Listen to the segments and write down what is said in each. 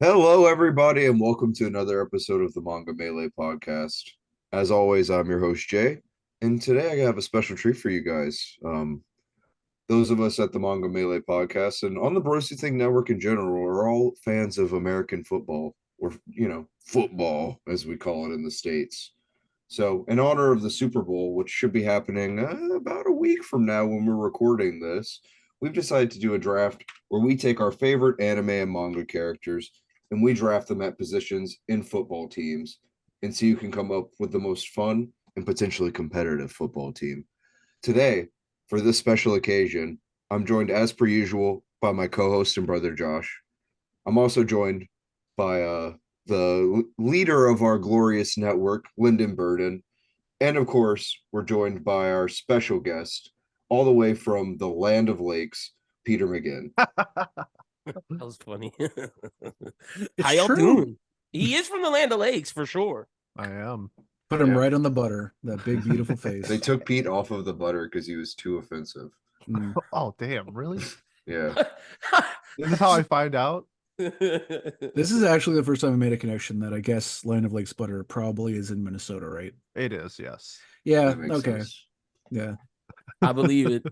Hello, everybody, and welcome to another episode of the Manga Melee Podcast. As always, I'm your host, Jay, and today I have a special treat for you guys. Those of us at the Manga Melee Podcast and on the BrosWhoThink Think Network in general are all fans of American football, or, football, as we call it in the States. So, in honor of the Super Bowl, which should be happening about a week from now when we're recording this, we've decided to do a draft where we take our favorite anime and manga characters and we draft them at positions in football teams and see who can come up with the most fun and potentially competitive football team. Today, for this special occasion, I'm joined as per usual by my co-host and brother Josh. I'm also joined by the leader of our glorious network, Lyn Burton. And of course, we're joined by our special guest, all the way from the land of lakes, Peter McGinn. That was funny. It's How y'all true. doing? He is from the Land of Lakes for sure. I am. Put him right on the butter. That big, beautiful face. They took Pete off of the butter because he was too offensive. Mm. Oh, damn. Really? Yeah. This is how I find out? This is actually the first time I made a connection that I guess Land of Lakes butter probably is in Minnesota, right? It is, yes. Yeah. That makes Okay. sense. Yeah. I believe it.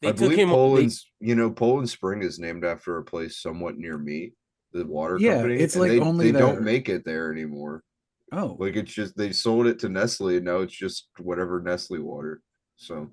They I took believe him. Poland Spring is named after a place somewhat near me, the water Yeah, company. it's and like they, only they don't there. make it there anymore. Oh. Like it's just they sold it to Nestle and now it's just whatever Nestle water. So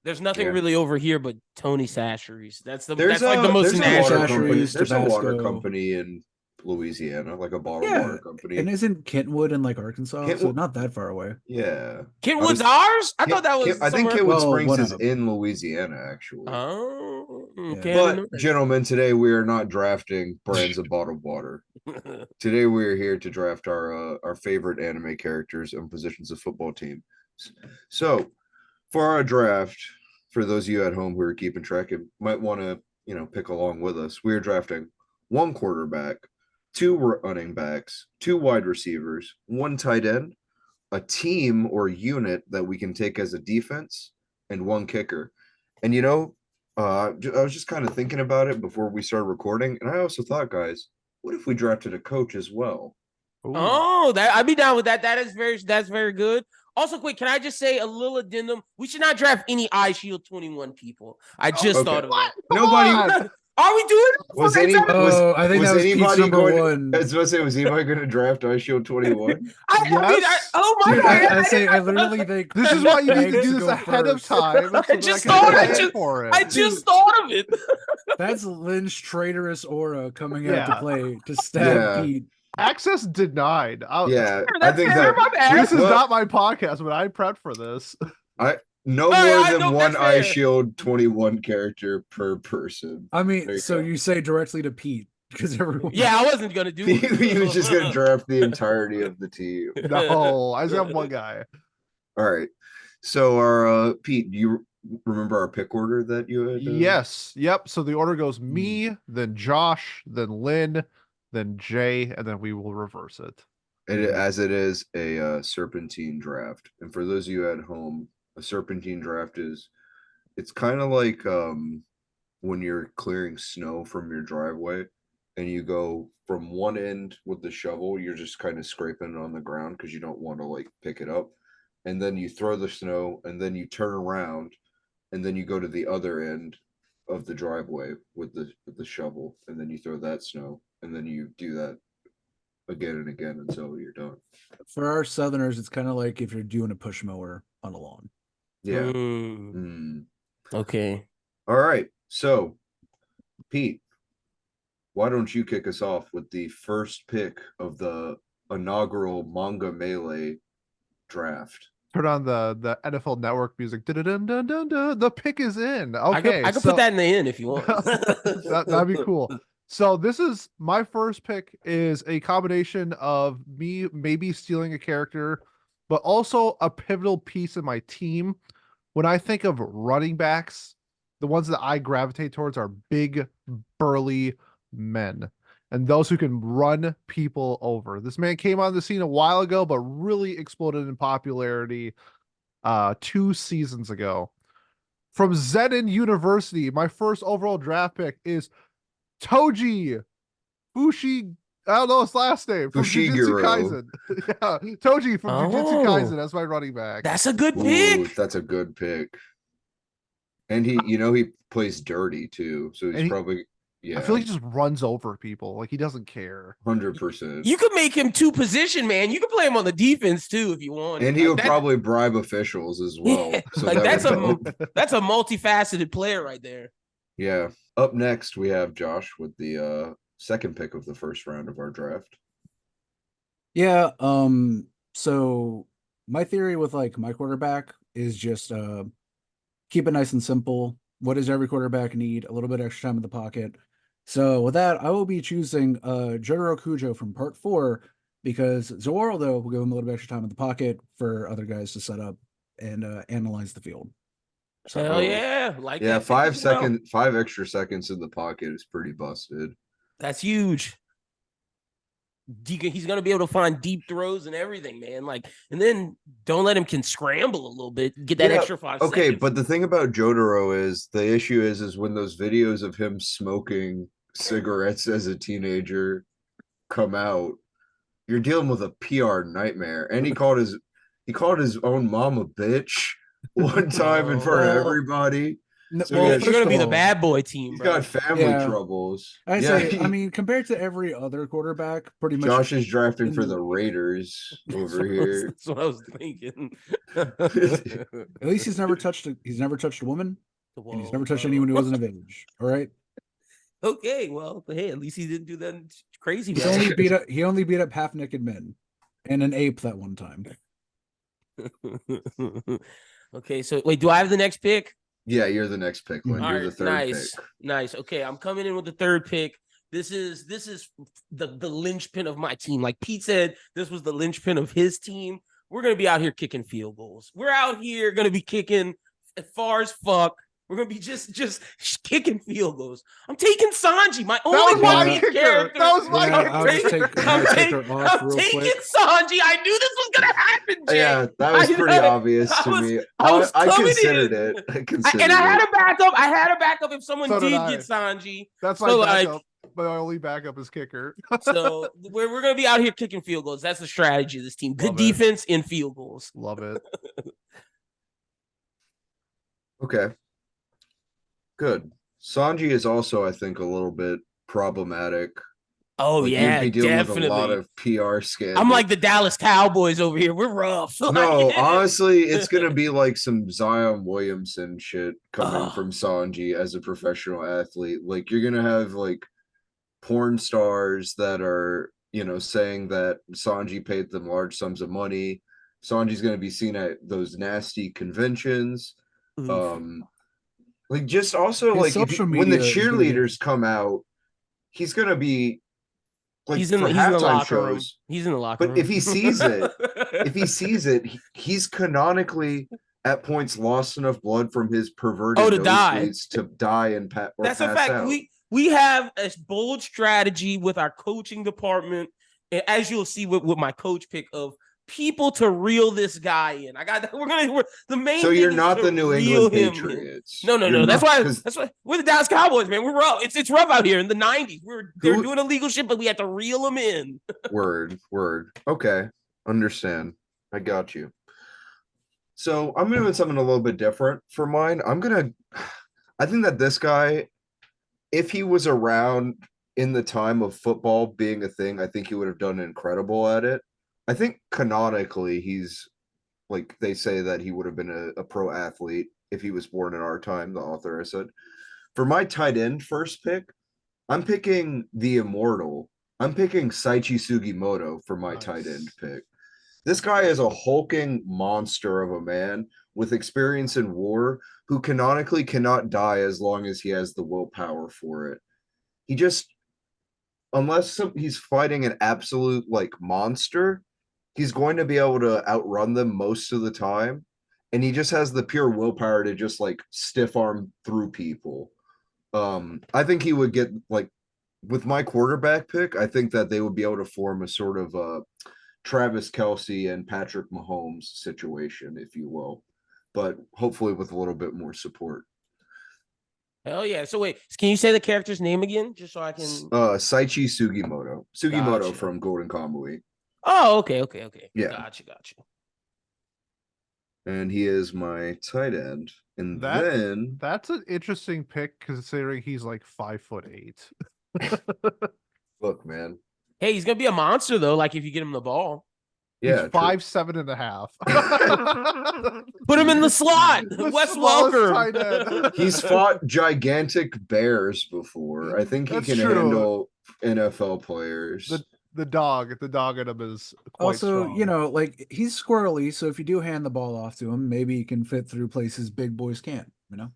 There's nothing Yeah. really over here but Tony Sashery's. That's there's like the most there's a national. water company. Sashery's, There's a water Tabasco. company in Louisiana, like a bottled Yeah. water company. And isn't Kentwood in like Arkansas? So Kentwood- not that far away. Yeah. Kentwood's ours? I thought that was. I think somewhere- Kentwood Well, Springs one is of in Louisiana, actually. Oh, Yeah. okay. I didn't know But, gentlemen, today we are not drafting brands of bottled water. that. Today we are here to draft our favorite anime characters and positions of football team. So, for our draft, for those of you at home who are keeping track and might want to, pick along with us, we are drafting one quarterback, two running backs, two wide receivers, one tight end, a team or unit that we can take as a defense, and one kicker. And I was just kind of thinking about it before we started recording, and I also thought, guys, what if we drafted a coach as well? Ooh. Oh, I'd be down with that. That's very good. Also, quick, can I just say a little addendum? We should not draft any Eye Shield 21 people. I just okay. thought of it. Nobody Are we doing it? was Okay, any sorry. Oh, I think was that was Pete's anybody number going one. I was about to say, was anybody going to draft Ice Shield 21? Yes. Oh my Dude, god! I literally think This is why you need to Thanks do to this go ahead of first. time. So that just can thought- plan for it. I just thought of it. That's Lyn's traitorous aura coming out Yeah. to play to stab Yeah. Pete. Access denied. Yeah, I That's think fair, that my bad. This is Well- not my podcast, but I prepped for this. no All more right, than no, one that's Ice fair. Shield 21 character per person. I There mean, you so go. you say directly to Pete because everyone. Yeah, I wasn't gonna do it. He was just going to draft the entirety of the team. No, I just have one guy. All right. So our Pete, do you remember our pick order that you had? Yes. Yep. So the order goes me, then Josh, then Lyn, then Jay, and then we will reverse it. As it is a serpentine draft. And for those of you at home, a serpentine draft it's kind of like when you're clearing snow from your driveway and you go from one end with the shovel, you're just kind of scraping it on the ground because you don't want to like pick it up. And then you throw the snow and then you turn around and then you go to the other end of the driveway with the shovel and then you throw that snow and then you do that again and again until you're done. For our Southerners, it's kind of like if you're doing a push mower on a lawn. Yeah. Mm, okay. All right. So, Pete, why don't you kick us off with the first pick of the inaugural Manga Melee draft? Turn on the NFL Network music. Dun-dun-dun-dun-dun. The pick is in. Okay, I could so put that in the end if you want. that'd be cool. So this is my first pick. Is a combination of me maybe stealing a character, but also a pivotal piece in my team. When I think of running backs, the ones that I gravitate towards are big, burly men and those who can run people over. This man came on the scene a while ago, but really exploded in popularity 2 seasons ago. From Zenin University, my first overall draft pick is Toji Fushi. I don't know his last name from Jujutsu Fushiguro. Kaisen. Yeah, Toji from Jujutsu Oh. Kaisen. That's my running back. That's a good Ooh, pick. that's a good pick. And he plays dirty too, so he's And probably I feel like he just runs over people. Like he doesn't care. 100%. You could make him two position, man. You could play him on the defense too if you want. And he would probably bribe officials as well. Yeah, So like that that's would help. that's a multifaceted player right there. Yeah. Up next, we have Josh with the second pick of the first round of our draft. Yeah. So my theory with like my quarterback is just keep it nice and simple. What does every quarterback need? A little bit extra time in the pocket. So with that, I will be choosing Jotaro Kujo from Part 4 because Zoro, though, will give him a little bit extra time in the pocket for other guys to set up and analyze the field. So, hell yeah, like yeah, that 5 as well. seconds, 5 extra seconds in the pocket is pretty busted. That's huge. He's gonna be able to find deep throws and everything, man. Like, and then don't let him can scramble a little bit, get that extra 5 seconds. Okay, but the thing about Jotaro is the issue is when those videos of him smoking cigarettes as a teenager come out, you're dealing with a PR nightmare. And he called his own mom a bitch one time in front of everybody. So well, you're gonna be the bad boy team. He's bro. got family troubles. I mean, compared to every other quarterback, pretty much. Josh is drafting for the Raiders over here. That's what I was thinking. At least he's never touched a woman. Whoa, and he's never touched anyone who wasn't of age. All right. Okay, well, hey, at least he didn't do that crazy. He only beat up half naked men and an ape that one time. Okay, so wait, do I have the next pick? Yeah, you're the next pick, Lyn. You're the third pick. Nice. Okay, I'm coming in with the third pick. This is the linchpin of my team. Like Pete said, this was the linchpin of his team. We're gonna be out here kicking field goals. We're out here gonna be kicking as far as fuck. We're gonna be just kicking field goals. I'm taking Sanji, my only one character. That was my kicker. I'm taking Sanji. I knew this was gonna happen, Jay. Yeah, that was pretty obvious to me. I considered it. And I had a backup. I had a backup if someone did get Sanji. That's my backup. My only backup is kicker. So we're gonna be out here kicking field goals. That's the strategy of this team. Good defense in field goals. Love it. Okay. Good. Sanji is also, I think, a little bit problematic. Oh, like, yeah, you'd be dealing definitely. With a lot of PR scandals. I'm like the Dallas Cowboys over here. We're rough. No, honestly, it's gonna be like some Zion Williamson shit coming from Sanji as a professional athlete. Like you're gonna have like porn stars that are, saying that Sanji paid them large sums of money. Sanji's gonna be seen at those nasty conventions. Like just also like when the cheerleaders come out, he's gonna be like he's in the locker room. He's in the locker room. But if he sees it, he's canonically at points lost enough blood from his perverted to die and that's a fact. Out. We have a bold strategy with our coaching department, and as you'll see with my coach pick of people to reel this guy in. We're the main. So you're not the New England Patriots. No. That's why we're the Dallas Cowboys, man. We're rough. It's rough out here in the 90s. They're doing illegal shit, but we have to reel them in. Word. Okay, understand. I got you. So I'm doing something a little bit different for mine. I think that this guy, if he was around in the time of football being a thing, I think he would have done incredible at it. I think canonically he's like they say that he would have been a pro athlete if he was born in our time, the author has said. For my tight end first pick, I'm picking the immortal. I'm picking Saichi Sugimoto for my tight end pick. This guy is a hulking monster of a man with experience in war who canonically cannot die as long as he has the willpower for it. He just, unless he's fighting an absolute like monster, he's going to be able to outrun them most of the time. And he just has the pure willpower to just like stiff arm through people. I think he would get like with my quarterback pick, I think that they would be able to form a sort of Travis Kelce and Patrick Mahomes situation, if you will, but hopefully with a little bit more support. Hell yeah. So wait, can you say the character's name again? Just so I can. Saichi Sugimoto. Sugimoto Gotcha. from Golden Kamui. Oh, okay. Yeah. Gotcha. And he is my tight end. And then That's an interesting pick considering he's like 5'8". look, man. Hey, he's gonna be a monster though. Like if you get him the ball, Yeah, He's 5'7.5". put him in the slot. The Wes smallest Welker. tight end. he's fought gigantic bears before. I think he That's can true. handle NFL players. The dog in him is quite Also, strong. you know, like he's squirrely, so if you do hand the ball off to him, maybe he can fit through places big boys can't, you know?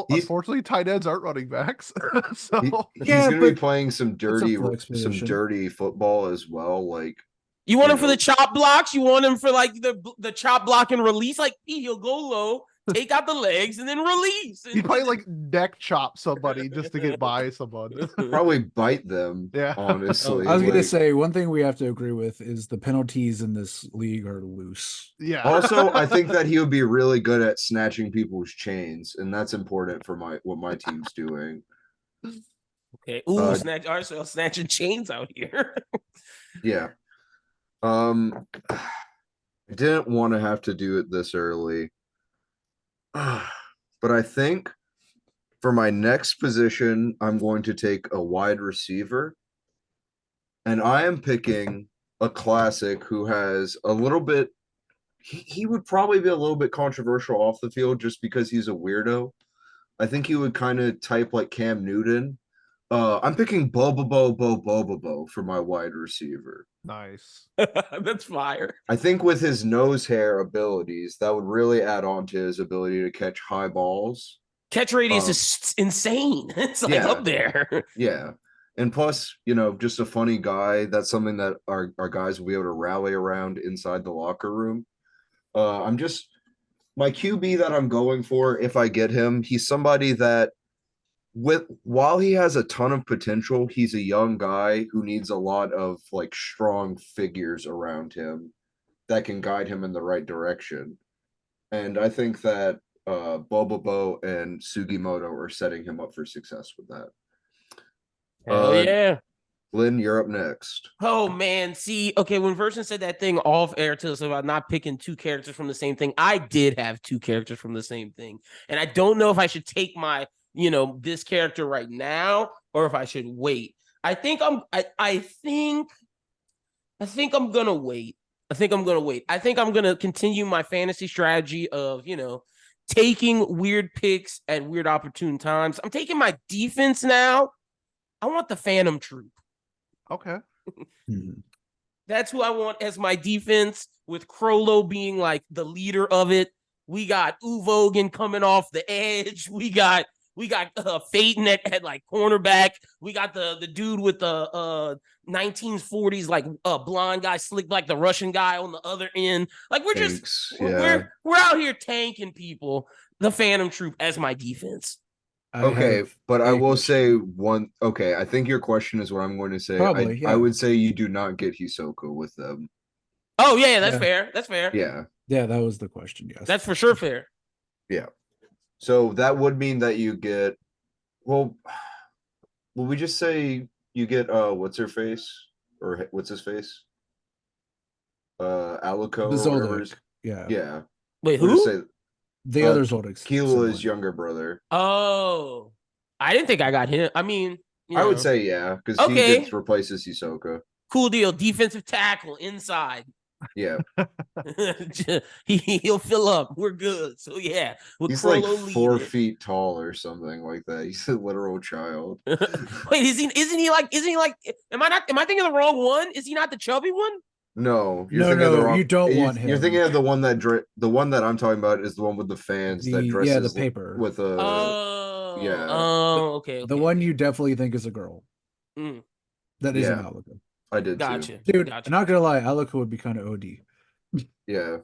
Unfortunately, tight ends aren't running backs. So he's Yeah, gonna be but playing some dirty flex position. football as well. Like You want You him for know. the chop blocks? You want him for like the chop block and release? Like he'll go low, take out the legs, and then release. he probably like neck chop somebody just to get by someone. probably bite them. Yeah. Honestly. I was gonna Like, say one thing we have to agree with is the penalties in this league are loose. Yeah. also, I think that he would be really good at snatching people's chains, and that's important for what my team's doing. Okay. Ooh, Uh, snatch. All right, so snatching chains out here. Yeah. I didn't want to have to do it this early. But I think for my next position, I'm going to take a wide receiver. And I am picking a classic who has a little bit, he would probably be a little bit controversial off the field just because he's a weirdo. I think he would kind of type like Cam Newton. I'm picking Bobo for my wide receiver. Nice. That's fire. I think with his nose hair abilities, that would really add on to his ability to catch high balls. Catch radius is insane. It's like yeah. up there. Yeah. And plus, just a funny guy. That's something that our guys will be able to rally around inside the locker room. My QB that I'm going for, if I get him, he's somebody that while he has a ton of potential, he's a young guy who needs a lot of like strong figures around him that can guide him in the right direction. And I think that Bobo and Sugimoto are setting him up for success with that. Hell yeah. Lyn, you're up next. Oh man, see, okay, when Versen said that thing off air to us about not picking two characters from the same thing, I did have two characters from the same thing. And I don't know if I should take my, this character right now or if I should wait. I think I'm gonna wait. I think I'm gonna continue my fantasy strategy of, taking weird picks at weird opportune times. I'm taking my defense now. I want the Phantom Troop. Okay. That's who I want as my defense, with Crollo being like the leader of it. We got Uvogan coming off the edge. We got Phaeton at like cornerback. We got the dude with the 1940s like blonde guy, slick like the Russian guy on the other end. Like we're out here tanking people. The Phantom Troop as my defense. But I will say one. Okay, I think your question is what I'm going to say. Probably, I would say you do not get Hisoka with them. Oh yeah, that's fair. That's fair. Yeah, that was the question. Yes, that's for sure fair. Yeah. So that would mean that you get. Well, will we just say you get what's her face or what's his face? Alico. The Zoldyck. Yeah. Wait, We'll who? just say The other Zoldyck. Kila's younger brother. Oh, I didn't think I got him. I mean, I would say yeah, because he gets replaces Hisoka. Cool deal. Defensive tackle inside. Yeah. He'll fill up. We're good. So yeah, he's like 4 feet tall or something like that. He's a literal child. Wait, isn't he like? Am I thinking of the wrong one? Is he not the chubby one? No, you don't want him. You're thinking of the one that I'm talking about is the one with the fans that dresses the paper with a okay. The one you definitely think is a girl. That isn't Alico. I did gotcha, too. Dude. I'm not gonna lie, Alico would be kind of OD. Yeah.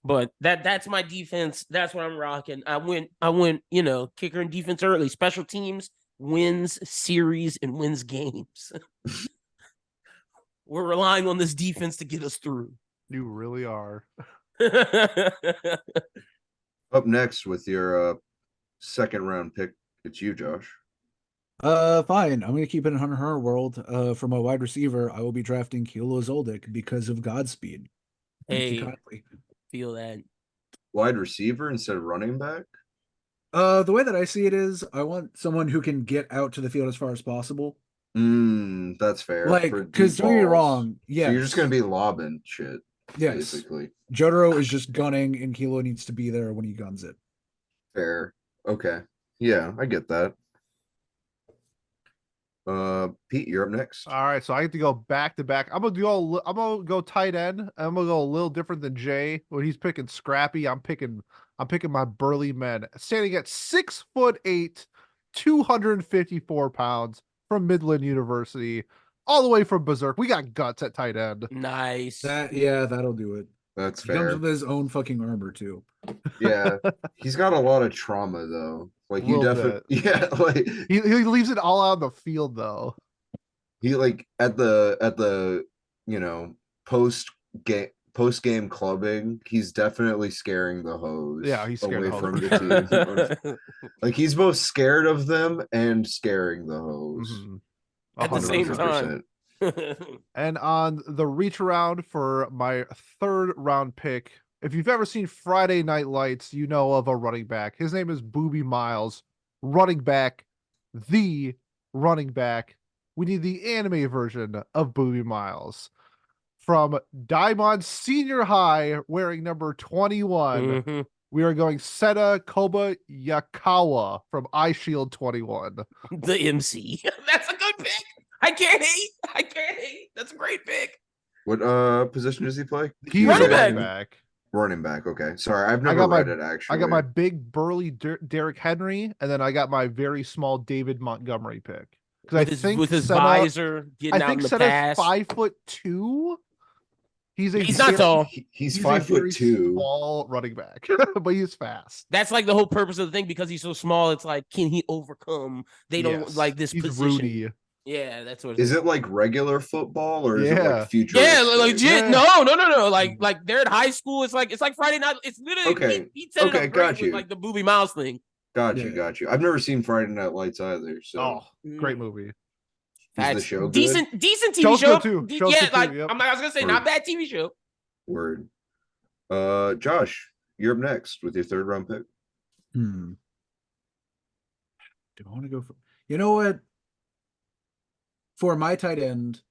But that's my defense. That's what I'm rocking. I went, kicker and defense early. Special teams wins series and wins games. We're relying on this defense to get us through. You really are. Up next with your second round pick, It's you, Josh. Fine. I'm gonna keep it in Hunter World. For my wide receiver, I will be drafting Kilo Zoldyck because of Godspeed. Thank you Hey, kindly. feel that. Wide receiver instead of running back? The way that I see it is, I want someone who can get out to the field as far as possible. That's fair. Like, for because deep don't get me balls. wrong, So you're just yes. gonna be lobbing shit, Yes. basically. Jotaro is just gunning, and Kilo needs to be there when he guns it. Fair. Okay. Yeah, I get that. Pete, you're up next. All right, so I get to go back to back. I'm gonna go tight end. I'm gonna go a little different than Jay. When he's picking Scrappy, I'm picking my burly men. Standing at 6'8", 254 pounds from Midland University, all the way from Berserk. We got guts at tight end. Nice. That'll do it. That's He comes fair. with his own fucking armor too. Yeah, he's got a lot of trauma though. Like you Little definitely, yeah, like He leaves it all out on the field though. he like at the post game clubbing, he's definitely scaring the hoes. Yeah, he's scared away of from hoes. the team. Like he's both scared of them and scaring the hoes. Mhm. At the same 100%. time. And on the reach around for my third round pick, if you've ever seen Friday Night Lights, you know of a running back. His name is Booby Miles, running back, the running back. We need the anime version of Booby Miles. From Daimon Senior High, wearing number 21, Mhm. we are going Seta Kobayakawa from Eye Shield 21. The MC. That's a good pick. I can't hate. That's a great pick. What position does he play? He's Running a back. running back. Running back. Okay, sorry, I've I never got my- read it actually. I got my big burly Derrick Henry, and then I got my very small David Montgomery pick. Because With his Seta- visor getting I out in think the Seta's pass. 5'2". He's not very- tall. He's a 5'2". very small running back, but he's fast. That's like the whole purpose of the thing, because he's so small. It's like, can he overcome? They don't Yes, like this he's position. Rudy. Yeah, that's what. Is it like regular football or is it Yeah. like future? Yeah, legit. Yeah. No. Like they're at high school. It's like Friday night. It's literally Okay. He set it Okay, up great got with you. like the Booby Mouse thing. Got Yeah. you. I've never seen Friday Night Lights either. So Oh, great movie. is the Facts. show good? Decent TV Show's show. good too. Show's Yeah, good too, like yep. I was gonna say, not bad TV show. Word. Josh, you're up next with your third round pick. Do I want to go for? You know what? For my tight end,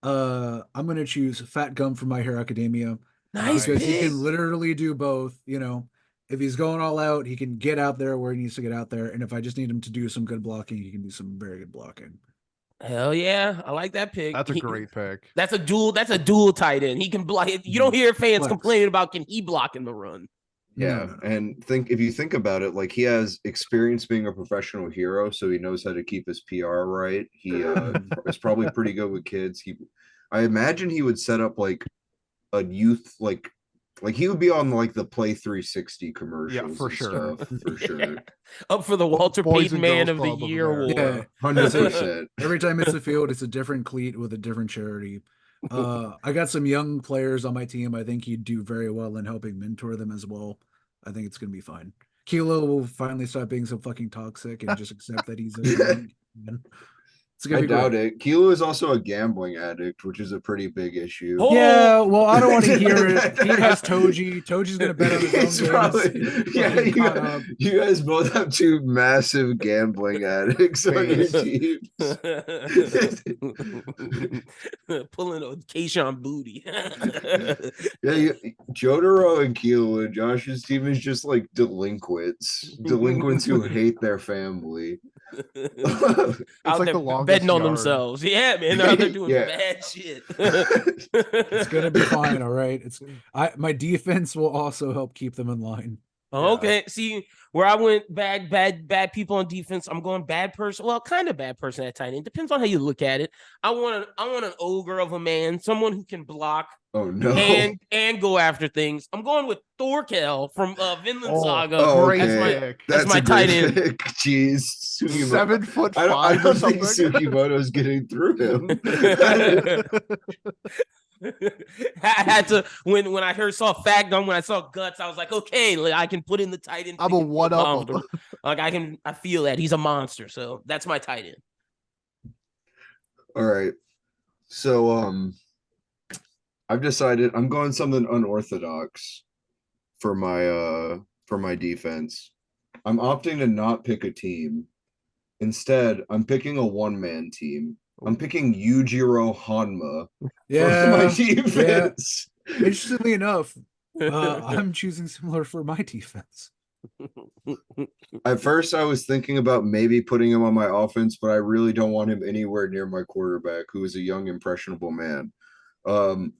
I'm gonna choose Fat Gum from My Hero Academia. Nice Because he pick. can literally do both. If he's going all out, he can get out there where he needs to get out there. And if I just need him to do some good blocking, he can do some very good blocking. Hell yeah, I like that pick. That's a great pick. That's a dual tight end. He can block. You don't hear fans Flex. complaining about can he block in the run. Yeah, No. and if you think about it, like he has experience being a professional hero, so he knows how to keep his PR right. He is probably pretty good with kids. I imagine he would set up like a youth like he would be on like the Play 360 commercials. for and sure. stuff, for sure. Up for the Walter Boys Payton and Man Girls of the Club over Year there. award. Yeah. 100%. Every time it's the field, it's a different cleat with a different charity. I got some young players on my team. I think he'd do very well in helping mentor them as well. I think it's gonna be fine. Kilo will finally stop being so fucking toxic and just accept that he's a it's gonna I be doubt great. it. Kilo is also a gambling addict, which is a pretty big issue. Oh, Yeah, well, I don't want to hear it. He has Toji. Toji's gonna bet on his It's own probably, games. yeah, Fucking caught up. you guys both have two massive gambling addicts on your team. Pulling a Keishawn booty. Yeah, Jotaro and Kilo and Josh's team is just like delinquents who hate their family. Out like there the longest betting on yard. themselves. Yeah, man. They're out there doing Yeah. bad shit. It's gonna be fine, all right. My defense will also help keep them in line. Okay. See, where I went bad people on defense, I'm going bad person. Well, kind of bad person at tight end. Depends on how you look at it. I want an ogre of a man, someone who can block Oh no. and go after things. I'm going with Thorkel from Vinland Saga. Great okay. pick. That's my a tight great end. pick. Jeez. Sugimoto. 7'5" I or don't think something. Sugimoto's getting through him. I had to when I saw Fat Gum, when I saw Guts, I was like, okay, like, I can put in the tight end. I'm a one up. I Like I feel that he's a monster. So that's my tight end. All right. So I've decided I'm going something unorthodox for my defense. I'm opting to not pick a team. Instead, I'm picking a one-man team. I'm picking Yujiro Hanma for my Yeah. defense. Interestingly enough, I'm choosing similar for my defense. At first, I was thinking about maybe putting him on my offense, but I really don't want him anywhere near my quarterback, who is a young, impressionable man. Yujiro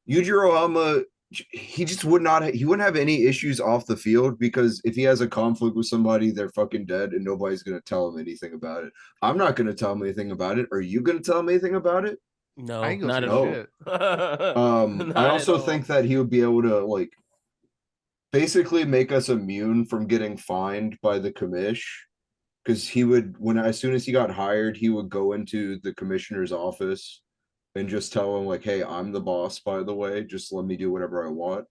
Hanma, he just wouldn't have any issues off the field, because if he has a conflict with somebody, they're fucking dead and nobody's going to tell him anything about it. I'm not going to tell him anything about it. Are you going to tell him anything about it? No, I ain't gonna not say at all. shit. Not I at also all. think that he would be able to like basically make us immune from getting fined by the commish, because he would, as soon as he got hired, he would go into the commissioner's office and just tell him like, hey, I'm the boss, by the way, just let me do whatever I want.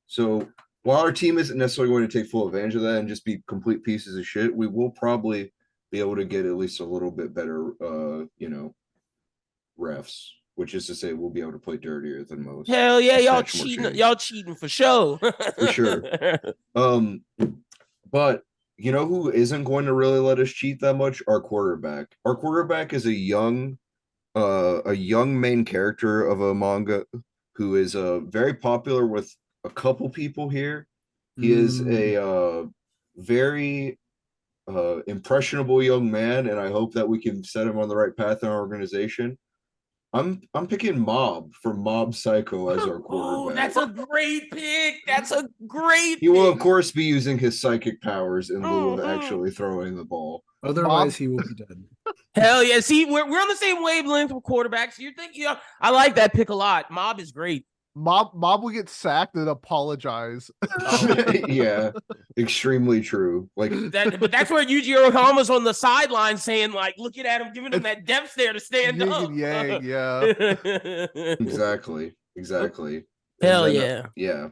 So while our team isn't necessarily going to take full advantage of that and just be complete pieces of shit, we will probably be able to get at least a little bit better refs, which is to say we'll be able to play dirtier than most. Hell yeah, and y'all snatch more cheating. chains. Y'all cheating for sure. For sure. But you know who isn't going to really let us cheat that much? Our quarterback. Our quarterback is a young main character of a manga who is very popular with a couple people here. He is a very impressionable young man, and I hope that we can set him on the right path in our organization. I'm picking Mob from Mob Psycho as our Oh, quarterback. that's a great pick. That's a great He will, of pick. course, be using his psychic powers in lieu of actually throwing the ball. Otherwise, he will be dead. Hell yeah. See, we're on the same wavelength with quarterbacks. You're thinking, I like that pick a lot. Mob is great. Mob will get sacked and apologize. Yeah, extremely true. Like but that's where Yujiro Hanma's on the sideline saying, like, looking at him, giving him that depth there to stand Yin up. and yang, yeah. exactly. Hell And yeah. Yeah.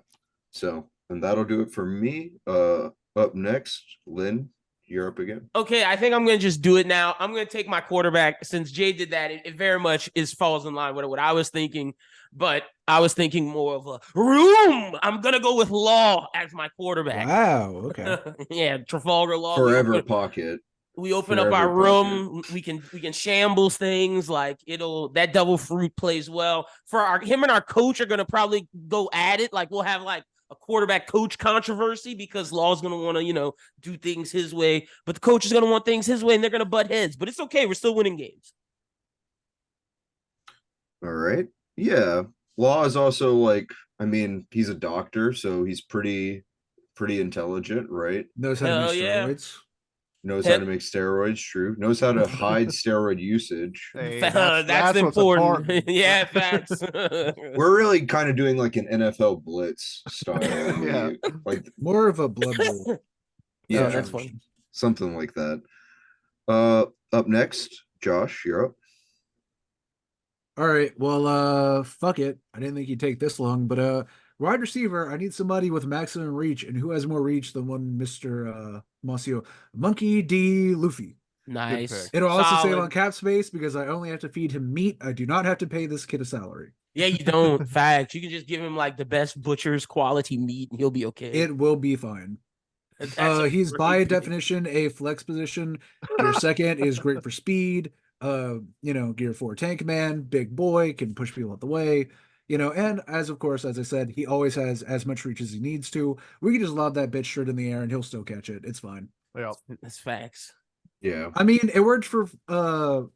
So, and that'll do it for me. Up next, Lyn, you're up again. Okay, I think I'm going to just do it now. I'm going to take my quarterback. Since Jay did that, it very much falls in line with what I was thinking, but I was thinking more of a room. I'm going to go with Law as my quarterback. Wow. Okay. Yeah, Trafalgar Law. Forever pocket. We open up our room. We can shambles things, like that double fruit plays well. For him and our coach are going to probably go at it. Like we'll have like a quarterback coach controversy, because Law's going to want to, do things his way, but the coach is going to want things his way, and they're going to butt heads, but it's okay. We're still winning games. All right. Yeah. Law is also like, I mean, he's a doctor, so he's pretty intelligent, right? Knows how to make steroids. Knows how to make steroids, true. Knows how to hide steroid usage. Hey, that's important. Yeah, facts. We're really kind of doing like an NFL blitz style. Yeah. Like more of a blood bowl. Yeah, that's funny. Something like that. Up next, Josh, you're up. All right. Well, fuck it. I didn't think you'd take this long, but wide receiver, I need somebody with maximum reach, and who has more reach than one Mr. Masio? Monkey D. Luffy. Nice. It'll also save on cap space because I only have to feed him meat. I do not have to pay this kid a salary. Yeah, you don't. Fact. You can just give him like the best butcher's quality meat, and he'll be okay. It will be fine. He's by definition a flex position. Gear second is great for speed. Gear 4 tank man, big boy, can push people out the way. And as I said, he always has as much reach as he needs to. We can just lob that bitch straight in the air and he'll still catch it. It's fine. Yeah, that's facts. Yeah. I mean, it worked for it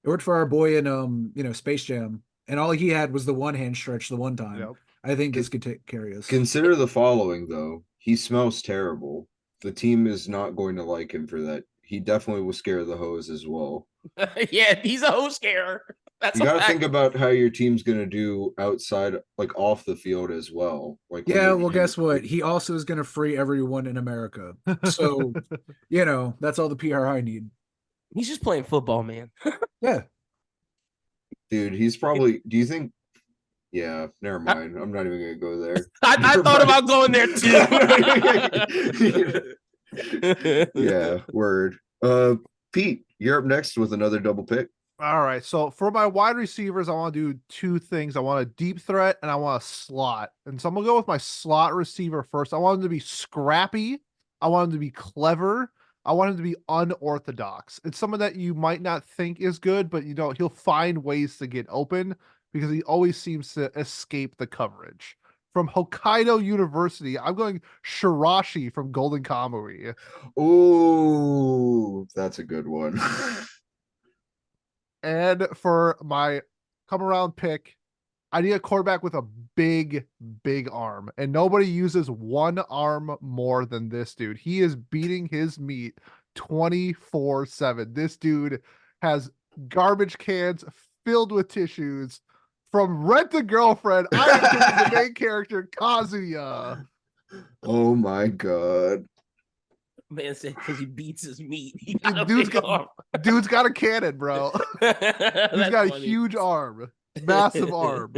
worked for our boy in Space Jam, and all he had was the one hand stretch the one time. Yep. I think this could carry us. Consider the following though. He smells terrible. The team is not going to like him for that. He definitely will scare the hose as well. Yeah, he's a hose scarer. That's you got to think about how your team's going to do outside, like off the field as well. Like, yeah, well, guess what? He also is going to free everyone in America. So, that's all the PR I need. He's just playing football, man. Yeah. Dude, he's probably, do you think Yeah, never mind. I'm not even gonna go there. I thought about going there too. Yeah, word. Pete, you're up next with another double pick. All right. So for my wide receivers, I want to do two things. I want a deep threat and I want a slot. And so I'm gonna go with my slot receiver first. I want him to be scrappy. I want him to be clever. I want him to be unorthodox. It's someone that you might not think is good, but he'll find ways to get open because he always seems to escape the coverage. From Hokkaido University, I'm going Shirashi from Golden Kamuy. Ooh, that's a good one. And for my come around pick, I need a quarterback with a big, big arm. And nobody uses one arm more than this dude. He is beating his meat 24/7. This dude has garbage cans filled with tissues. From Rent a Girlfriend, I am picking the main character, Kazuya. Oh my god. Man said because he beats his meat. Dude's got a cannon, bro. He's got a huge arm. Massive arm.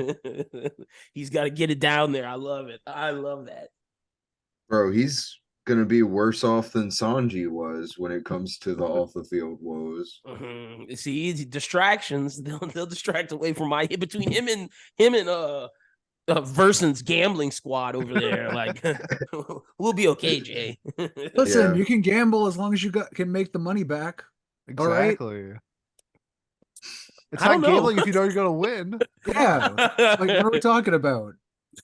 He's got to get it down there. I love it. I love that. Bro, he's gonna be worse off than Sanji was when it comes to the off the field woes. Mm-hmm. See, distractions. They'll distract away from between him and Versen's gambling squad over there. Like, we'll be okay, Jay. Listen, you can gamble as long as you can make the money back. Exactly. Right? It's not gambling if you know you're going to win. Yeah. Like, what are we talking about?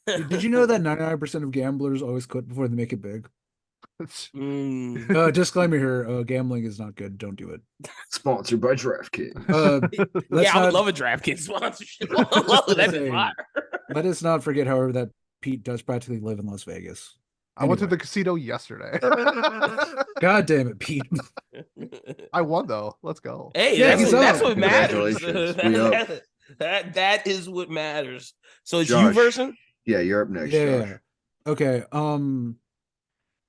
Did you know that 99% of gamblers always quit before they make it big? Disclaimer here, gambling is not good. Don't do it. Sponsored by DraftKings. I would love a DraftKings sponsorship. That'd be fire. Let us not forget, however, that Pete does practically live in Las Vegas. I went to the casino yesterday. God damn it, Pete. I won though. Let's go. Hey, that's what matters. That is what matters. So it's Josh, you, Versen? Yeah, you're up next. Yeah. Josh. Okay.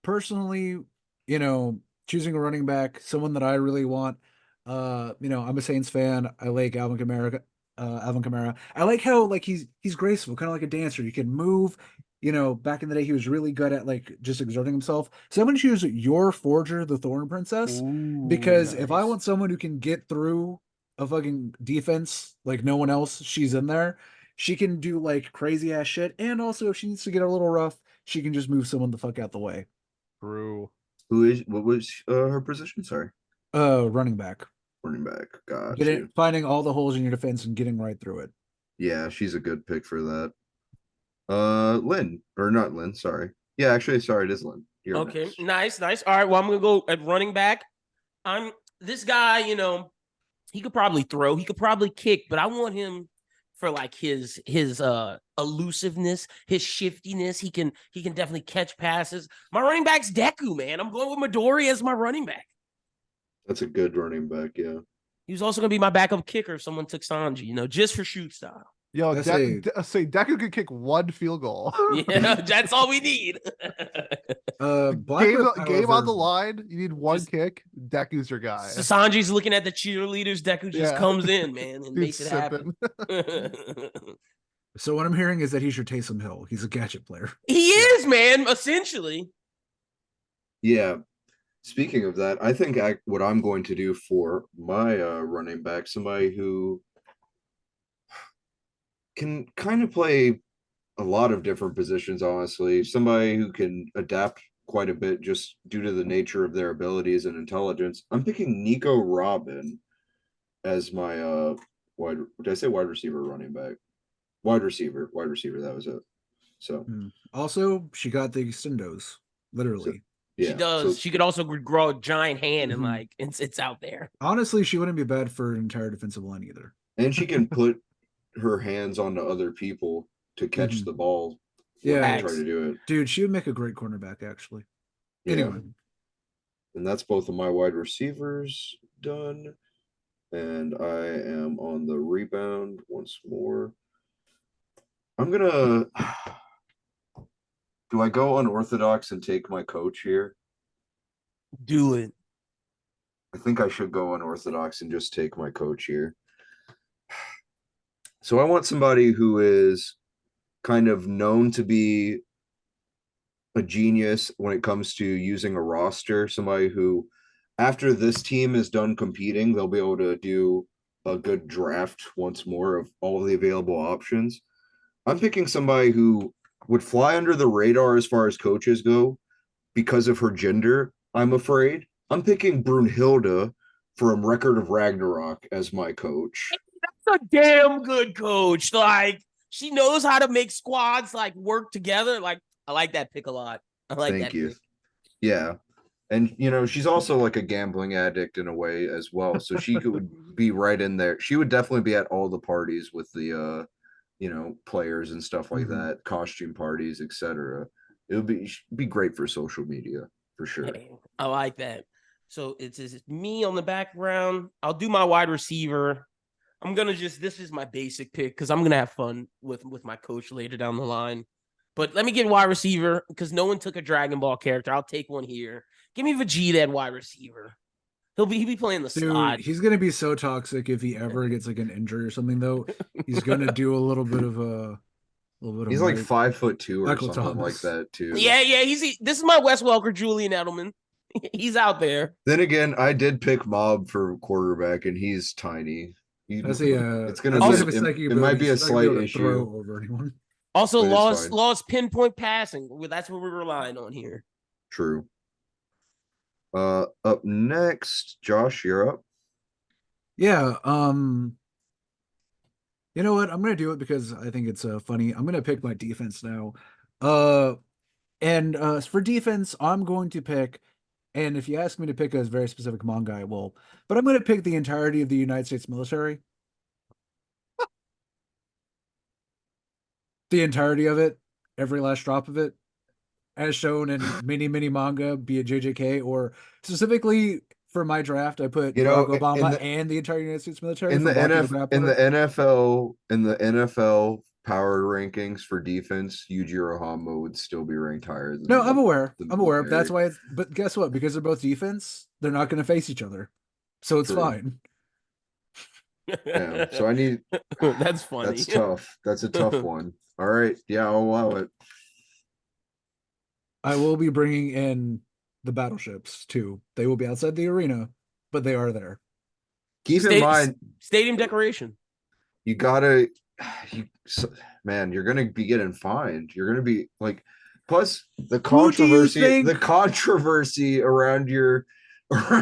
Personally, choosing a running back, someone that I really want. I'm a Saints fan. I like Alvin Kamara. I like how he's graceful, kind of like a dancer. You can move. Back in the day, he was really good at just exerting himself. So I'm going to choose your Forger, the Thorn Princess, because if I want someone who can get through a fucking defense like no one else, she's in there. She can do crazy ass shit, and also if she needs to get a little rough, she can just move someone the fuck out the way. True. What was her position? Sorry. Running back. Running back. God. Finding all the holes in your defense and getting right through it. Yeah, she's a good pick for that. Lyn, or not Lyn, sorry. Yeah, actually, sorry, it is Lyn. You're okay, nice. All right, well, I'm gonna go at running back. This guy, he could probably throw, he could probably kick, but I want him for his elusiveness, his shiftiness. He can definitely catch passes. My running back's Deku, man. I'm going with Midori as my running back. That's a good running back, yeah. He was also gonna be my backup kicker if someone took Sanji, just for shoot style. Yo, Deku could kick one field goal. Yeah, that's all we need. Game on the line. You need one kick. Deku's your guy. So Sanji's looking at the cheerleaders. Deku just comes in, man, and makes it happen. So what I'm hearing is that he's your Taysom Hill. He's a gadget player. He is, man, essentially. Yeah. Speaking of that, I think what I'm going to do for my running back, somebody who can kind of play a lot of different positions, honestly. Somebody who can adapt quite a bit just due to the nature of their abilities and intelligence. I'm picking Nico Robin as my wide receiver, running back? Wide receiver, that was it. So also she got the extendos, literally. Yeah, she does. She could also grow a giant hand and it's out there. Honestly, she wouldn't be bad for an entire defensive line either. And she can put her hands onto other people to catch the ball. Yeah, try to do it. Dude, she would make a great cornerback, actually. Yeah. Anyway. And that's both of my wide receivers done. And I am on the rebound once more. I'm gonna do I go unorthodox and take my coach here? Do it. I think I should go unorthodox and just take my coach here. So I want somebody who is kind of known to be a genius when it comes to using a roster. Somebody who, after this team is done competing, they'll be able to do a good draft once more of all the available options. I'm picking somebody who would fly under the radar as far as coaches go because of her gender, I'm afraid. I'm picking Brunhilde from Record of Ragnarok as my coach. That's a damn good coach. Like, she knows how to make squads like work together. Like, I like that pick a lot. I like Thank that you. pick. Yeah. And, she's also like a gambling addict in a way as well. So she could be right in there. She would definitely be at all the parties with the, players and stuff like that, costume parties, etc. It would be great for social media for sure. Hey, I like that. So it's me on the background. I'll do my wide receiver. I'm gonna this is my basic pick because I'm gonna have fun with my coach later down the line. But let me get wide receiver because no one took a Dragon Ball character. I'll take one here. Give me Vegeta at wide receiver. He'll be playing the slot. He's gonna be so toxic if he ever gets like an injury or something. Though he's gonna do a little bit of He's like 5'2" or Michael something Thomas. like that too. Yeah. This is my Wes Welker, Julian Edelman. He's out there. Then again, I did pick Mob for quarterback, and he's tiny. It's gonna be. It might be a slight issue. Over anyone. Also, lost pinpoint passing. That's what we're relying on here. True. Up next, Josh, you're up. Yeah. You know what? I'm gonna do it because I think it's funny. I'm gonna pick my defense now. And for defense, I'm going to pick. And if you ask me to pick a very specific manga, I will. But I'm going to pick the entirety of the United States military. The entirety of it, every last drop of it, as shown in many manga, be it JJK or specifically for my draft, I put Barack Obama and the entire United States military in the NFL power rankings for defense. Yujiro Hama would still be ranked higher than. No, I'm aware. That's why. But guess what? Because they're both defense, they're not going to face each other, so it's fine. Yeah, so I need. That's funny. That's tough. That's a tough one. All right. Yeah, I'll allow it. I will be bringing in the battleships too. They will be outside the arena, but they are there. Keep in mind, stadium decoration. You gotta, man, you're gonna be getting fined. You're gonna be like, plus the controversy around your.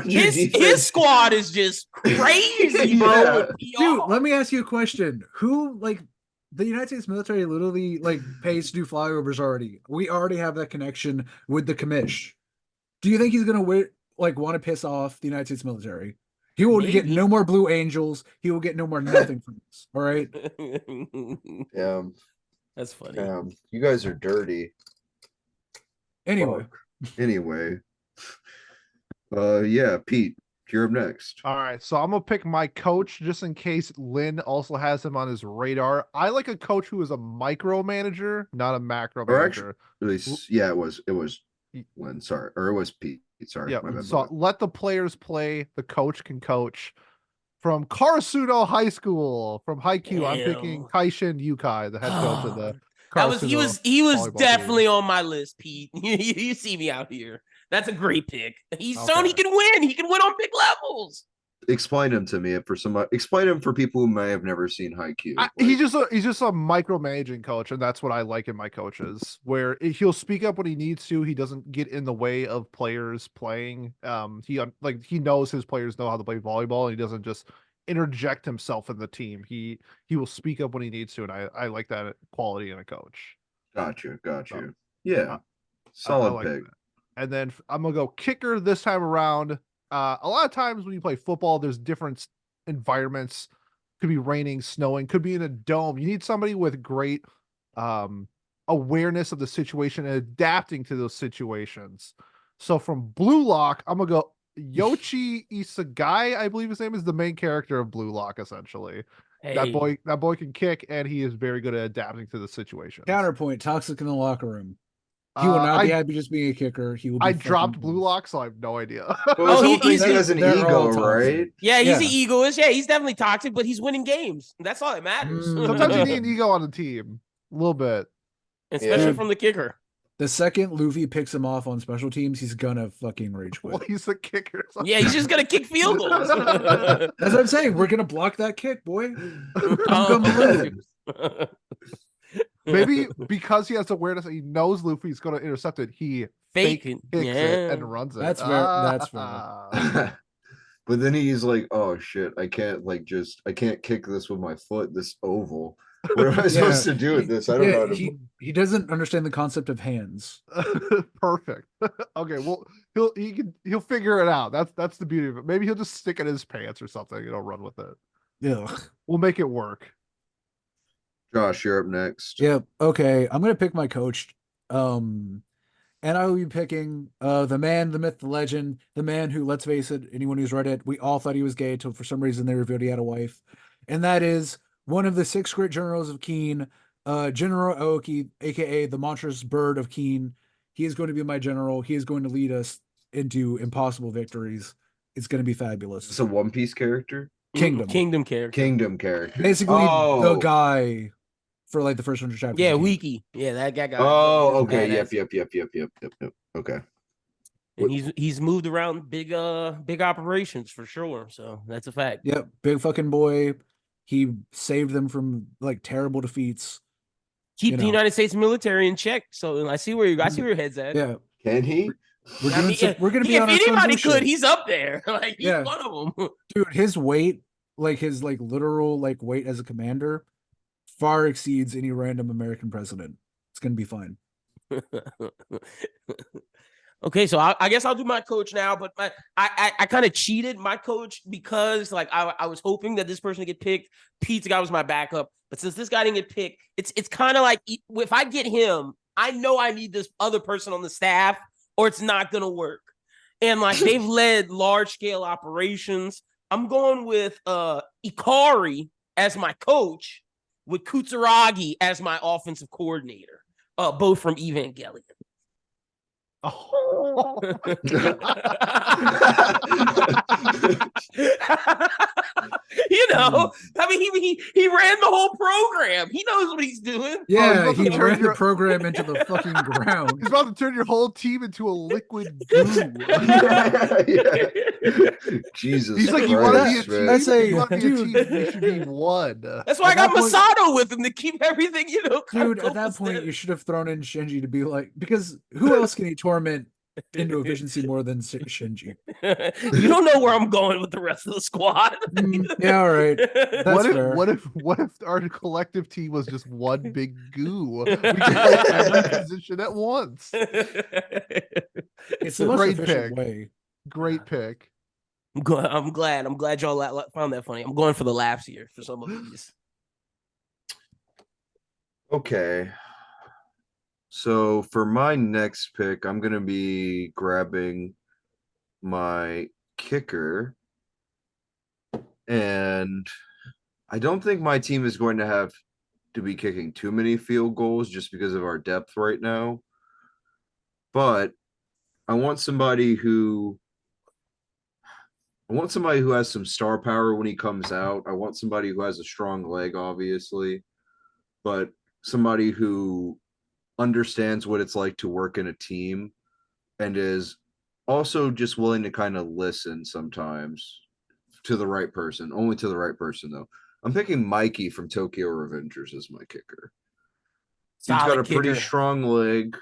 His squad is just crazy, bro. Dude, let me ask you a question. Who the United States military literally pays to do flyovers already? We already have that connection with the commish. Do you think he's gonna want to piss off the United States military? He will get no more Blue Angels. He will get no more nothing from this. All right. Yeah, that's funny. You guys are dirty. Anyway. Yeah, Pete, you're up next. All right, so I'm gonna pick my coach just in case Lyn also has him on his radar. I like a coach who is a micromanager, not a macro manager. At least, yeah, it was Lyn. Sorry, or it was Pete. Sorry. Yeah. So let the players play. The coach can coach. From Karasuno High School, from Haikyuu, I'm picking Kaishin Yukai, the head coach of the. He was definitely on my list, Pete. You see me out here. That's a great pick. He's shown he can win. He can win on big levels. Explain him to me explain him for people who may have never seen Haikyuu. He's just a micromanaging coach, and that's what I like in my coaches, where he'll speak up when he needs to. He doesn't get in the way of players playing. He knows his players know how to play volleyball, and he doesn't just interject himself in the team. He will speak up when he needs to, and I like that quality in a coach. Gotcha. Yeah, solid pick. That. And then I'm gonna go kicker this time around. A lot of times when you play football, there's different environments. Could be raining, snowing, could be in a dome. You need somebody with great awareness of the situation and adapting to those situations. So from Blue Lock, I'm gonna go Yoshi Isagai, I believe his name is, the main character of Blue Lock, essentially. Hey. That boy can kick, and he is very good at adapting to the situation. Counterpoint: toxic in the locker room. He will not be happy just being a kicker. He will. I dropped Blue Lock, so I have no idea. He has an ego, right? Yeah, he's an egoist. Yeah, he's definitely toxic, but he's winning games. That's all that matters. Sometimes you need an ego on the team, a little bit. especially Yeah. from the kicker. The second Luffy picks him off on special teams, he's gonna fucking rage Well, quit. he's the kicker. Yeah, he's just gonna kick field goals. That's what I'm saying. We're gonna block that kick, boy. Oh, Malone. Maybe because he has awareness and he knows Luffy's going to intercept it, he fake Faking. kicks it Yeah. and runs it. That's fair. That's fair. But then he's like, "Oh shit! I can't kick this with my foot. This oval. What am I supposed to do with this? I don't know." How to... He doesn't understand the concept of hands. Perfect. Okay, well he'll figure it out. That's the beauty of it. Maybe he'll just stick it in his pants or something. Run with it. Yeah. We'll make it work. Josh, you're up next. Yeah. Okay. I'm gonna pick my coach. And I will be picking the man, the myth, the legend, the man who, let's face it, anyone who's read it, we all thought he was gay till for some reason they revealed he had a wife. And that is one of the 6 great generals of Keen, General Aoki, aka the monstrous bird of Keen. He is going to be my general. He is going to lead us into impossible victories. It's going to be fabulous. It's a One Piece character. Kingdom character. Kingdom character. Basically, the guy for like the first 100 chapters. Yeah, Wiki. Yeah, that guy got. Oh, okay. badass. Yep. Okay. And he's moved around big operations for sure. So that's a fact. Yep, big fucking boy. He saved them from like terrible defeats. Keep the United States military in check. So I see where your head's at. Yeah. Can he? We're gonna be on if our anybody Sunday could, show. he's up there. Like he's Yeah. one of them. Dude, his weight, like his like literal like weight as a commander, far exceeds any random American president. It's gonna be fine. Okay, so I guess I'll do my coach now, but I kind of cheated my coach because like I was hoping that this person would get picked. Pete's guy was my backup, but since this guy didn't get picked, it's kind of like if I get him, I know I need this other person on the staff or it's not gonna work. And like they've led large scale operations. I'm going with Ikari as my coach, with Kutsuragi as my offensive coordinator, both from Evangelion. Oh. I mean, he ran the whole program. He knows what he's doing. Yeah, he's he about to ran turn the program into the fucking ground. He's about to turn your whole team into a liquid goo. Jesus. He's like, Christ, you want to be a team? man. I say, you want to be a dude. team? You should be one. That's why I At got that point- Masato with him to keep everything, Dude, at that point, you should have thrown in Shinji to be like, because who else can he torment into efficiency more than Shinji? You don't know where I'm going with the rest of the squad. Yeah, all right. That's fair. What if our collective team was just one big goo? We could play every position at once. It's the most Great efficient pick. way. Great pick. I'm glad y'all found that funny. I'm going for the laughs here for some of these. Okay. So for my next pick, I'm going to be grabbing my kicker. And I don't think my team is going to have to be kicking too many field goals just because of our depth right now. But I want somebody who has some star power when he comes out. I want somebody who has a strong leg, obviously, but somebody who understands what it's like to work in a team and is also just willing to kind of listen sometimes to the right person, only to the right person though. I'm picking Mikey from Tokyo Revengers as my kicker. He's got a pretty strong leg.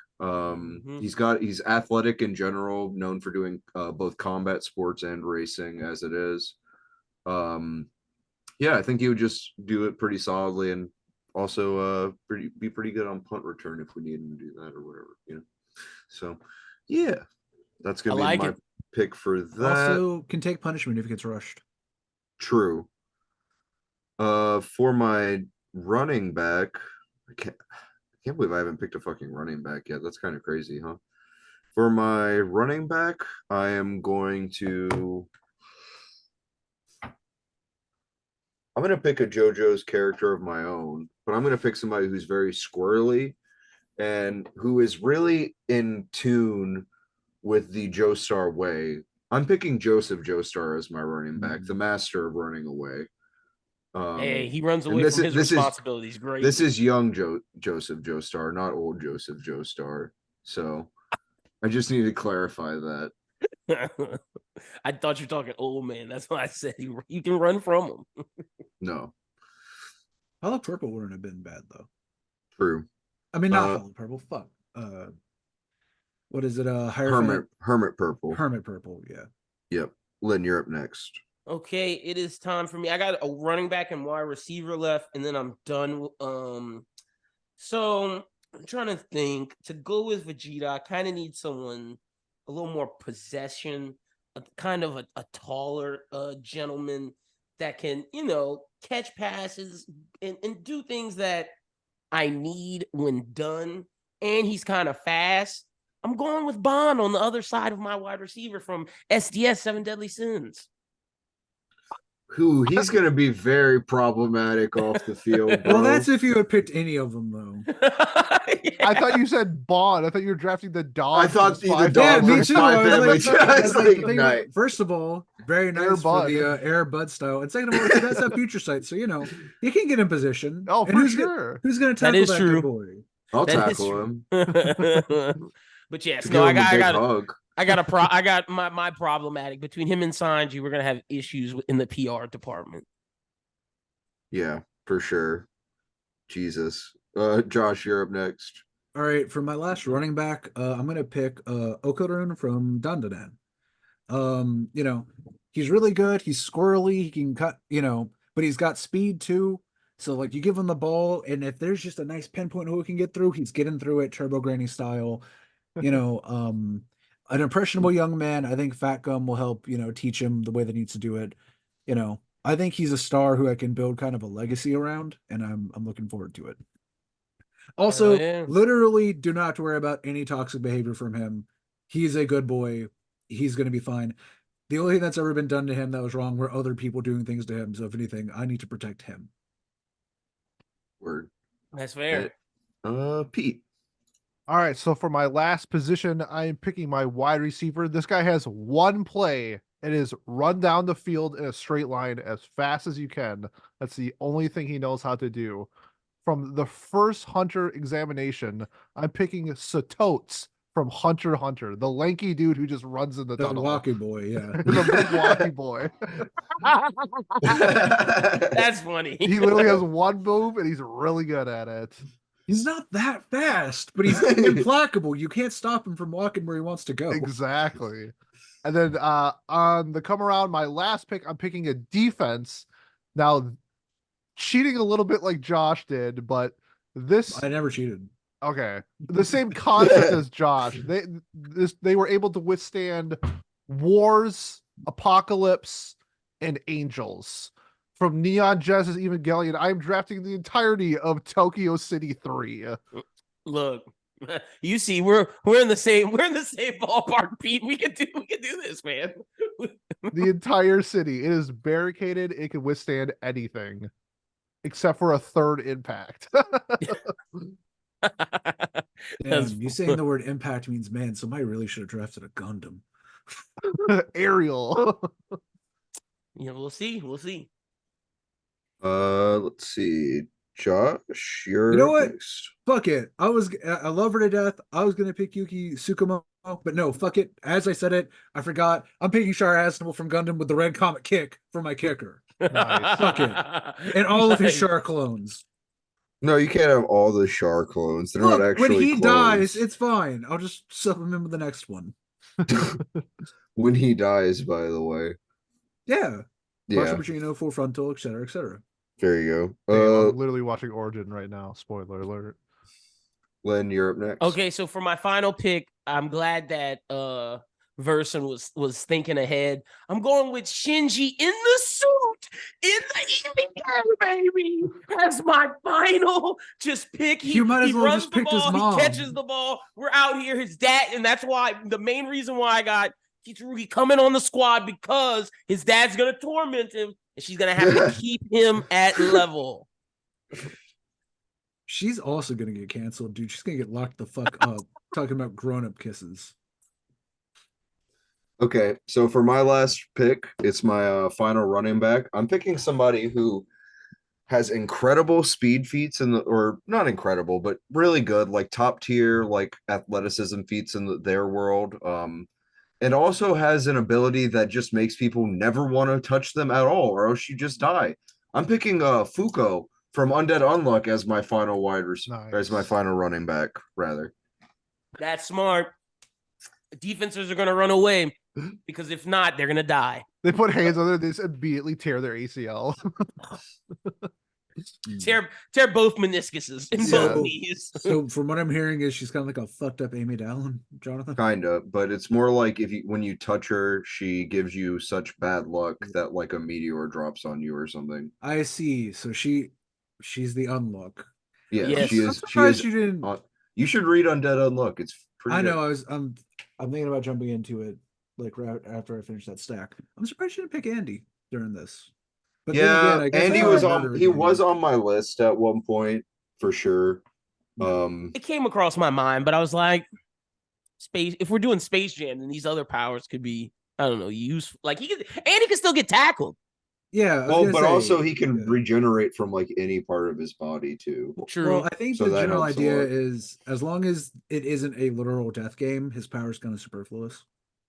He's athletic in general, known for doing both combat sports and racing as it is. I think he would just do it pretty solidly and also be pretty good on punt return if we need him to do that or whatever, So yeah, that's gonna be my pick for that. Also can take punishment if he gets rushed. True. For my running back, I can't believe I haven't picked a fucking running back yet. That's kind of crazy, huh? For my running back, I am going to pick a JoJo's character of my own, but I'm going to pick somebody who's very squirrely and who is really in tune with the Joestar way. I'm picking Joseph Joestar as my running back, the master of running away. Hey, he runs and away this from is- his this is- responsibilities. Great. This is young Joseph Joestar, not old Joseph Joestar. So I just need to clarify that. I thought you were talking old man. That's why I said you can run from him. No, Hollow Purple wouldn't have been bad though. true. I mean, not Uh, Hollow Purple. Fuck. What is it? Hierophant? Hermit Purple. Hermit Purple. Yeah. Yep. Lyn, you're up next. Okay, it is time for me. I got a running back and wide receiver left, and then I'm done. So I'm trying to think. To go with Vegeta, I kind of need someone a little more possession, kind of a taller gentleman that can, catch passes and do things that I need when done. And he's kind of fast. I'm going with Bond on the other side of my wide receiver from SDS 7 Deadly Sins. He's going to be very problematic off the field, bro. Well, that's if you had picked any of them, though. I thought you said Bond. I thought you were drafting the dog. I thought the Yeah, dog me was too. Spy I was Family. like, I was like, the thing nice. about- first of all, very nice Air for Bud. the Air Bud style, and second of all, he does have future sight, so you can get in position. Oh, And for who's sure. Who's going to That tackle is that true. good boy? I'll That is tackle true. him. But yes, To no, give him a big I hug. got my problematic between him and Sanji. We're gonna have issues in the PR department. Yeah, for sure. Jesus. Josh, you're up next. All right, for my last running back, I'm going to pick Okarun from Dandadan. He's really good. He's squirrely. He can cut, but he's got speed too. So like you give him the ball, and if there's just a nice pinpoint who he can get through, he's getting through it, Turbo Granny style. An impressionable young man. I think Fat Gum will help, teach him the way that he needs to do it. I think he's a star who I can build kind of a legacy around, and I'm looking forward to it. Also, literally do not have to worry about any toxic behavior from him. He's a good boy. He's going to be fine. The only thing that's ever been done to him that was wrong were other people doing things to him. So if anything, I need to protect him. Word. That's fair. Pete. All right, so for my last position, I am picking my wide receiver. This guy has one play. It is run down the field in a straight line as fast as you can. That's the only thing he knows how to do. From the first Hunter examination, I'm picking Satotes from Hunter x Hunter, the lanky dude who just runs in the tunnel. walkie boy, yeah. The big walkie boy. That's funny. He literally has one move and he's really good at it. He's not that fast, but he's implacable. You can't stop him from walking where he wants to go. Exactly. And then on the come around, my last pick, I'm picking a defense. Now, cheating a little bit like Josh did, but this I never cheated. okay. The same concept as Josh. They were able to withstand wars, apocalypse, and angels. From Neon Genesis Evangelion, I'm drafting the entirety of Tokyo City 3. Look, you see, we're in the same ballpark, Pete. We can do this, man. The entire city. It is barricaded. It can withstand anything. Except for a third impact. Damn, you saying the word impact means, man, somebody really should have drafted a Gundam. Ariel. Yeah, we'll see. Let's see. Josh, you're You know what? next. Fuck it. I love her to death. I was gonna pick Yuki Tsukumo, but no, fuck it. As I said it, I forgot. I'm picking Char Aznable from Gundam with the red comet kick for my kicker. Nice. Fuck it. And all of his Char clones. No, you can't have all the Char clones. They're not Look, actually when he clones. dies, it's fine. I'll just sub him in with the next one. When he dies, by the way. Yeah. Yeah, Partial Pacino, full frontal, etc., etc. there you Hey, go. I'm literally watching Origin right now. Spoiler alert. Lyn, you're up next. Okay, so for my final pick, I'm glad that Versen was thinking ahead. I'm going with Shinji in the suit in the evening game, baby. That's my final just pick. You might as he well runs just the picked his ball, mom. He catches the ball. We're out here. His dad, and that's why the main reason why I got Kitsurugi coming on the squad, because his dad's gonna torment him, and she's gonna have to keep him at level. She's also gonna get canceled, dude. She's gonna get locked the fuck up. Talking about grown-up kisses. Okay, so for my last pick, it's my final running back. I'm picking somebody who has incredible speed feats or not incredible, but really good, like top tier, like athleticism feats in their world. It also has an ability that just makes people never want to touch them at all, or else you just die. I'm picking Fuko from Undead Unluck as my final as my final running back, rather. That's smart. Defenses are going to run away because if not, they're going to die. They put hands on it, they just immediately tear their ACL. Tear both meniscuses in both knees. So from what I'm hearing is she's kind of like a fucked up Amy Dallin, Jonathan. Kind of, but it's more like when you touch her, she gives you such bad luck that like a meteor drops on you or something. I see. So she's the unluck. Yeah, yes. she is. She is. You didn't. You should read Undead Unluck. It's pretty. I know. Good. I'm thinking about jumping into it like right after I finish that stack. I'm surprised you didn't pick Andy during this. But yeah, again, Andy was on my list at one point for sure. It came across my mind, but I was like, if we're doing Space Jam, then these other powers could be, I don't know, useful. Like Andy can still get tackled. Yeah. Also he can regenerate from like any part of his body too. True. Well, I think the general idea is as long as it isn't a literal death game, his power is kind of superfluous.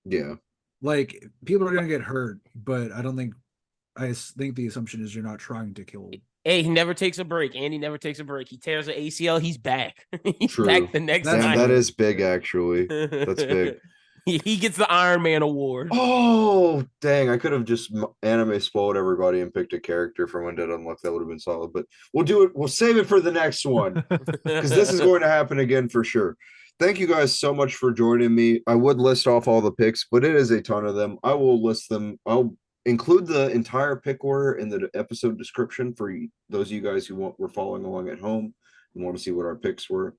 Yeah. Like people are gonna get hurt, but I think the assumption is you're not trying to kill. Hey, he never takes a break. Andy never takes a break. He tears an ACL, he's back. He's True. back the next time. That is big, actually. That's big. He gets the Iron Man award. Oh, dang. I could have just anime spoiled everybody and picked a character from Undead Unluck. That would have been solid. But we'll do it. We'll save it for the next one. Because this is going to happen again for sure. Thank you guys so much for joining me. I would list off all the picks, but it is a ton of them. I will list them. I'll include the entire pick order in the episode description for those of you guys who were following along at home and want to see what our picks were.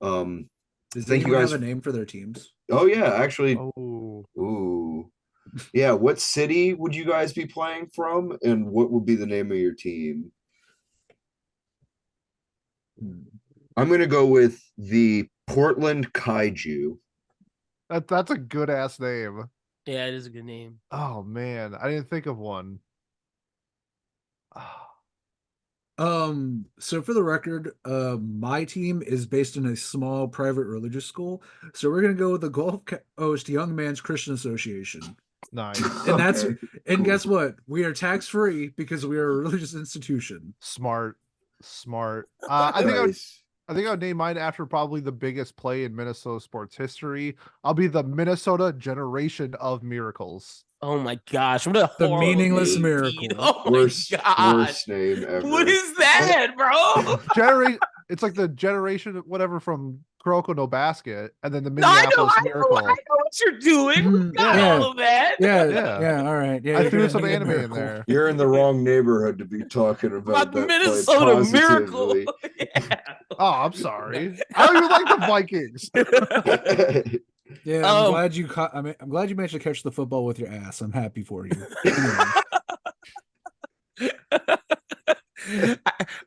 Does anyone have a name for their teams? Oh yeah, actually. Oh. Ooh. Yeah, what city would you guys be playing from, and what would be the name of your team? I'm gonna go with the Portland Kaiju. That's a good ass name. Yeah, it is a good name. Oh man, I didn't think of one. So for the record, my team is based in a small private religious school. So we're gonna go with the Gulf Coast Young Man's Christian Association. Nice. And guess what? We are tax free because we are a religious institution. Smart. I think I would name mine after probably the biggest play in Minnesota sports history. I'll be the Minnesota Generation of Miracles. Oh my gosh! What a meaningless miracle. Oh worst name ever. What is that, bro? It's like the generation, whatever, from Kuroko no Basket, and then the Minneapolis Miracle. I know what you're doing. Got all of that. Yeah. All right. Yeah, I threw some anime in there. You're in the wrong neighborhood to be talking about the Minnesota Miracle. Yeah. Oh, I'm sorry. I don't even like the Vikings. Yeah, I'm glad you caught. I'm glad you managed to catch the football with your ass. I'm happy for you.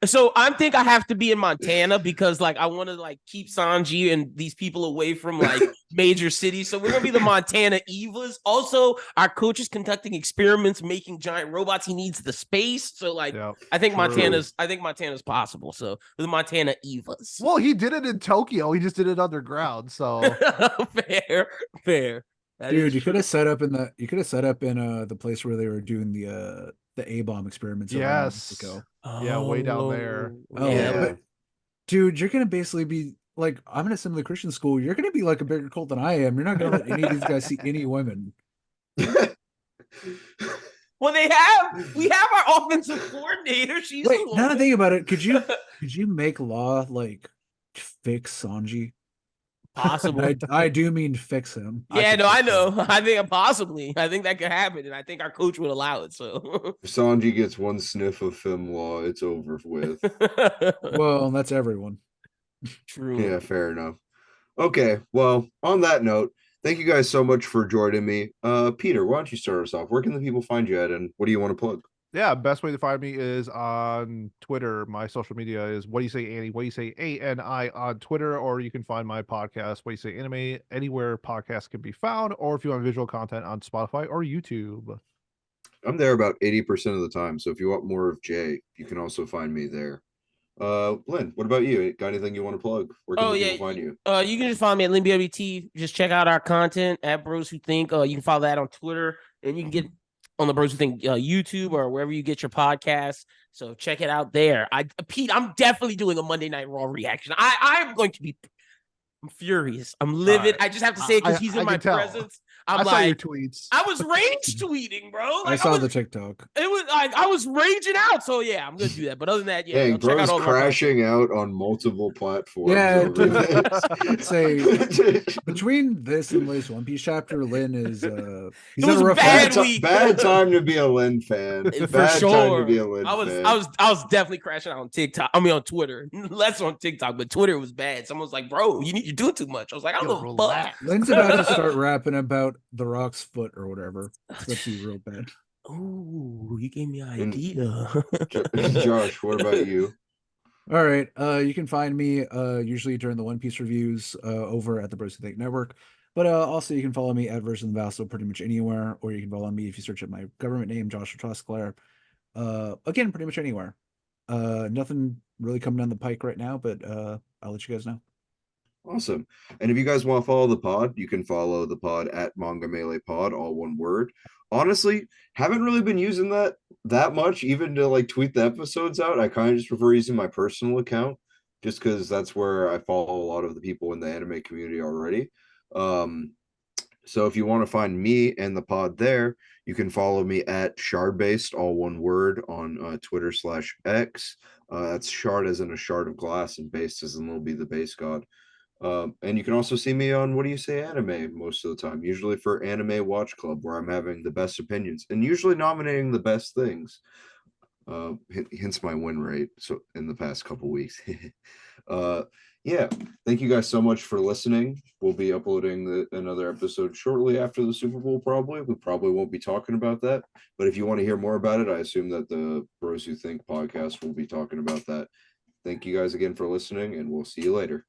So I think I have to be in Montana because like I want to like keep Sanji and these people away from like major cities. So we're gonna be the Montana Evas. Also, our coach is conducting experiments making giant robots. He needs the space. So like I think Montana's possible. So the Montana Evas. Well, he did it in Tokyo. He just did it underground. So fair. Dude, you could have set up in the place where they were doing the A-bomb experiments. Yes. Yeah, way down there. But, dude, you're gonna basically be like, I'm in a similar Christian school. You're gonna be like a bigger cult than I am. You're not gonna let any of these guys see any women. Well, we have our offensive coordinator. She's now that I think about it, could you make Law like fix Sanji? Possible. I do mean fix him. Yeah, I know. I think possibly. I think that could happen, and I think our coach would allow it. So if Sanji gets one sniff of FemLaw, it's over with. Well, that's everyone. True. Yeah, fair enough. Okay, well, on that note, thank you guys so much for joining me. Peter, why don't you start us off? Where can the people find you at, and what do you want to plug? Yeah, best way to find me is on Twitter. My social media is What Do You Say Annie? What Do You Say ANI on Twitter, or you can find my podcast, What Do You Say Anime, anywhere podcasts can be found, or if you want visual content on Spotify or YouTube. I'm there about 80% of the time. So if you want more of Jay, you can also find me there. Lyn, what about you? Got anything you want to plug? Where can people find you? You can just follow me at LynBWT. Just check out our content at Bros Who Think. You can follow that on Twitter, and you can get on the Bros Who Think YouTube or wherever you get your podcasts. So check it out there. Pete, I'm definitely doing a Monday Night Raw reaction. I'm going to be. I'm furious. I'm livid. Right. I just have to say it because he's in my presence. I saw your tweets. I was rage tweeting, bro. I saw the TikTok. It was I was raging out. So yeah, I'm gonna do that. But other than that, yeah, Dang, bro's crashing out on multiple platforms. Yeah, say between this and latest One Piece chapter, Lyn is he's it was a rough bad time to be a Lyn fan. For bad sure. time to be a Lyn fan. I was definitely crashing out on TikTok. I mean on Twitter. Less on TikTok, but Twitter was bad. Someone was like, "Bro, you're doing too much." I was like, "I don't know." Lyn's about to start rapping about the Rock's foot or whatever. That's be real bad. Ooh, you gave me an idea. Josh, what about you? All right. You can find me usually during the One Piece reviews over at the BrosWhoThink Think Network. But also you can follow me at Versen Vassal pretty much anywhere, or you can follow me if you search up my government name, Joshua Tosclair. Again, pretty much anywhere. Nothing really coming down the pike right now, but I'll let you guys know. Awesome. And if you guys want to follow the pod, you can follow the pod at Manga Melee Pod, all one word. Honestly, haven't really been using that much, even to like tweet the episodes out. I kind of just prefer using my personal account, just because that's where I follow a lot of the people in the anime community already. So if you want to find me and the pod there, you can follow me at Shardbased, all one word, on Twitter/X. That's Shard as in a shard of glass, and based as in Lil B the base god. And you can also see me on What Do You Say Anime most of the time, usually for Anime Watch Club, where I'm having the best opinions and usually nominating the best things. Hence my win rate so in the past couple weeks. Yeah, thank you guys so much for listening. We'll be uploading another episode shortly after the Super Bowl, probably. We probably won't be talking about that, but if you want to hear more about it, I assume that the Bros Who Think podcast will be talking about that. Thank you guys again for listening, and we'll see you later.